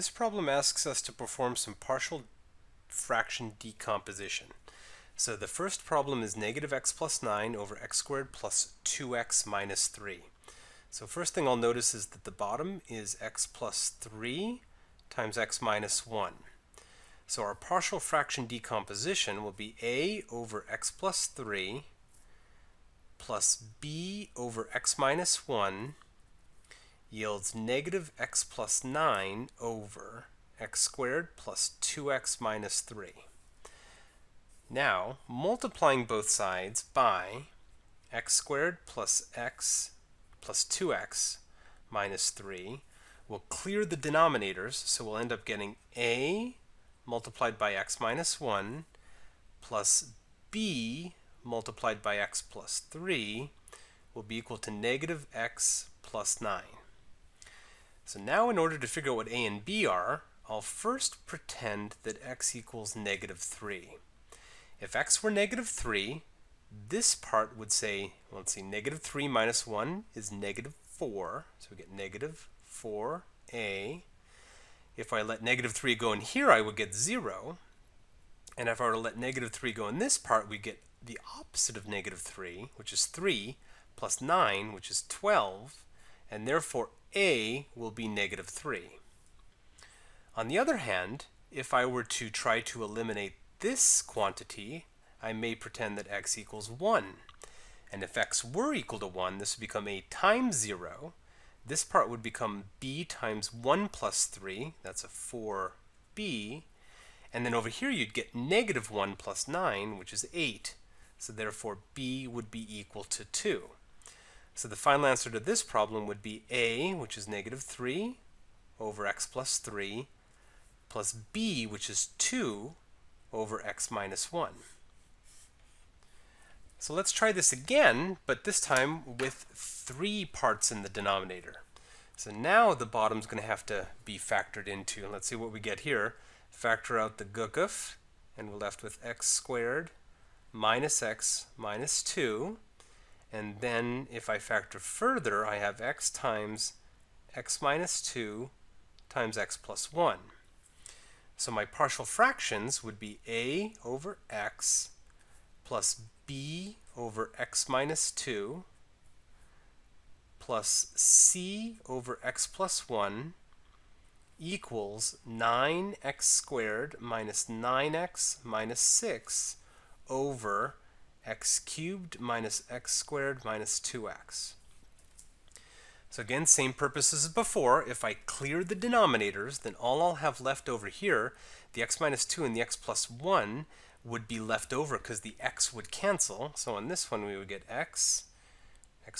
This problem asks us to perform some partial fraction decomposition. So the first problem is negative x plus 9 over x squared plus 2x minus 3. So first thing I'll notice is that the bottom is x plus 3 times x minus 1. So our partial fraction decomposition will be a over x plus 3 plus b over x minus 1 yields negative x plus 9 over x squared plus 2x minus 3. Now, multiplying both sides by x squared plus x plus 2x minus 3 will clear the denominators, so we'll end up getting a multiplied by x minus 1 plus b multiplied by x plus 3 will be equal to negative x plus 9. So now in order to figure out what a and b are, I'll first pretend that x equals negative 3. If x were negative 3, this part would say, well, let's see, negative 3 minus 1 is negative 4, so we get negative 4a. If I let negative 3 go in here, I would get 0. And if I were to let negative 3 go in this part, we get the opposite of negative 3, which is 3, plus 9, which is 12, and therefore a will be negative 3. On the other hand, if I were to try to eliminate this quantity, I may pretend that x equals 1. And if x were equal to 1, this would become a times 0. This part would become b times 1 plus 3. That's a 4b. And then over here you'd get negative 1 plus 9, which is 8. So therefore b would be equal to 2. So the final answer to this problem would be a, which is negative 3 over x plus 3, plus b, which is 2 over x minus 1. So let's try this again, but this time with 3 parts in the denominator. So now the bottom's going to have to be factored into. Let's see what we get here. Factor out the gukuf, and we're left with x squared minus x minus 2. And then if I factor further, I have x times x minus 2 times x plus 1. So my partial fractions would be a over x plus b over x minus 2 plus c over x plus 1 equals 9x squared minus 9x minus 6 over x cubed minus x squared minus 2x. So again, same purpose as before. If I clear the denominators, then all I'll have left over here, the x minus 2 and the x plus 1 would be left over because the x would cancel. So on this one we would get x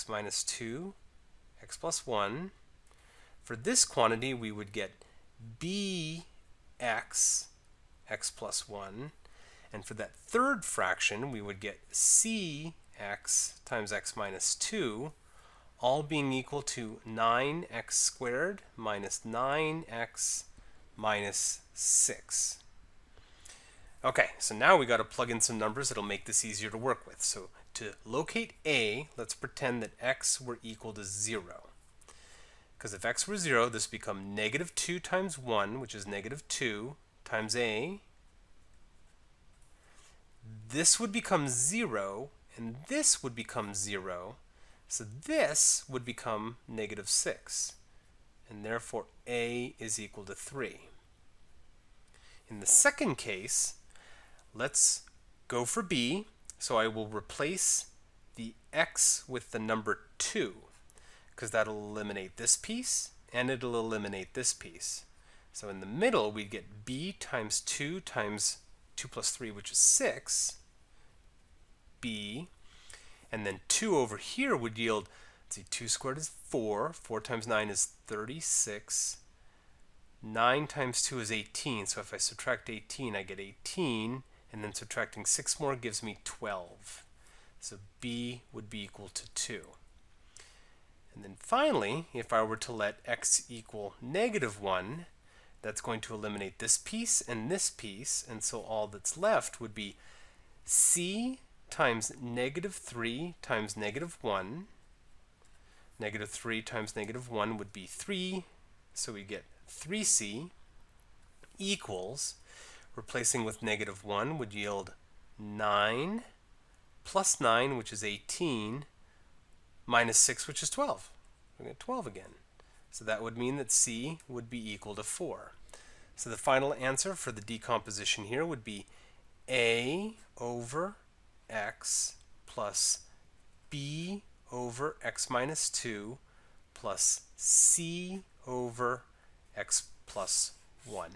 minus 2, x plus 1. For this quantity we would get bx, x plus 1. And for that third fraction, we would get cx times x minus 2, all being equal to 9x squared minus 9x minus 6. Okay, so now we got to plug in some numbers that'll make this easier to work with. So to locate a, let's pretend that x were equal to 0. Because if x were 0, this would become negative 2 times 1, which is negative 2, times a. This would become 0, and this would become 0. So this would become negative 6. And therefore a is equal to 3. In the second case, let's go for b. So I will replace the x with the number 2, because that'll eliminate this piece, and it'll eliminate this piece. So in the middle, we get b times 2 times 2 plus 3, which is 6, b, and then 2 over here would yield, let's see, 2 squared is 4, 4 times 9 is 36, 9 times 2 is 18, so if I subtract 18, I get 18, and then subtracting 6 more gives me 12. So b would be equal to 2. And then finally, if I were to let x equal negative 1, that's going to eliminate this piece, and so all that's left would be c times negative 3 times negative 1. Negative 3 times negative 1 would be 3, so we get 3c equals, replacing with negative 1 would yield 9 plus 9, which is 18, minus 6, which is 12. We get 12 again. So that would mean that C would be equal to 4. So the final answer for the decomposition here would be A over x plus B over x minus 2 plus C over x plus 1.